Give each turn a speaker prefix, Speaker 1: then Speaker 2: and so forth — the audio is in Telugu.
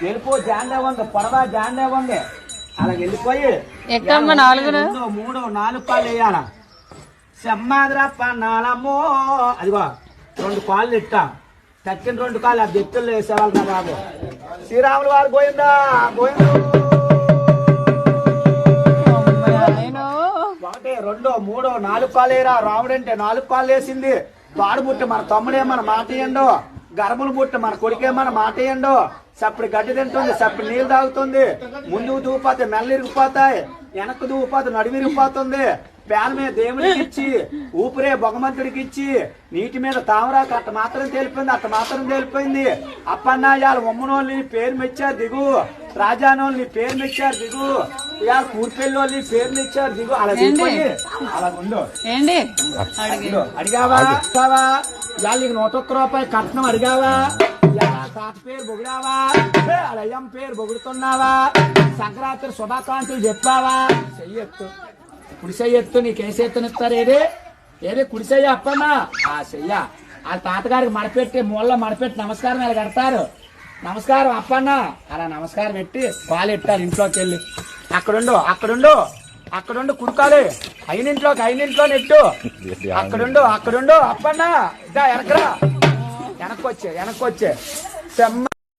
Speaker 1: వెళ్ళిపో జాండే ఉంది పొడవా జాండే ఉంది అలా వెళ్ళిపోయి
Speaker 2: 2, 3,
Speaker 1: 4 కాళ్ళు వేయాల సెమ్మాదిరా పన్నాలమ్మో అదిగో 2 కాళ్ళు ఇట్టా తక్కిన 2 కాళ్ళు ఆ బెత్తుల్లో వేసేవాళ్ళు నా బాబు శ్రీరాములు వారు గోయిందా గోయిందు 1, 2, 3, 4 కాళ్ళు వేయరా రాముడు అంటే 4 కాళ్ళు వేసింది వాడు పుట్టి మన తమ్ముడే మన మాట ఇయ్యండు గర్భలు పుట్టి మన కొడుకే మన మాట ఇయ్యండు సప్పుడు గడ్డి తింటుంది సప్పుడు నీళ్ళు తాగుతుంది ముందుకు దూపోతాయి మెల్ల ఇరిగిపోతాయి వెనక్కు దూపోతే నడుము ఇరిగిపోతుంది పేల మీద దేవుడికి ఇచ్చి ఊపిరే భగవంతుడికి ఇచ్చి నీటి మీద తామరాకు అట్ట మాత్రం తేలిపోయింది అప్పన్నాయాల ఉమ్మనోళ్ళు నీ పేరు మెచ్చారు దిగు రాజానోళ్ళు నీ పేరు మెచ్చారు దిగు ఇవాళ కూర్పెళ్ళోళ్ళు నీ పేరు మెచ్చారు దిగు అలా దిగిపోయి అలా ఉండు అడిగావా ఇవాళ నీకు 101 రూపాయలు కట్నం అడిగావా తాత పేరు పొగిడావా అయ్యం పేరు పొగుడుతున్నావా సంక్రాంతి శుభాకాంక్షలు చెప్పావా చెయ్యెత్తు కుడిసెయ్యెత్తు నీకేసెత్తునిస్తారు ఏదే కుడిసెయ్య అప్పన్నా ఆ చెయ్య వాళ్ళ తాతగారికి మడపెట్టి మూలలో మడపెట్టి నమస్కారం ఇలా కడతారు నమస్కారం అప్పన్నా అలా నమస్కారం పెట్టి పాలు ఎట్టారు ఇంట్లోకి వెళ్ళి అక్కడుండు కుడుకాలి అయినింట్లో నెట్టు అక్కడుండు అప్పన్నా ఇదా వెనక్కొచ్చే సెమ్మ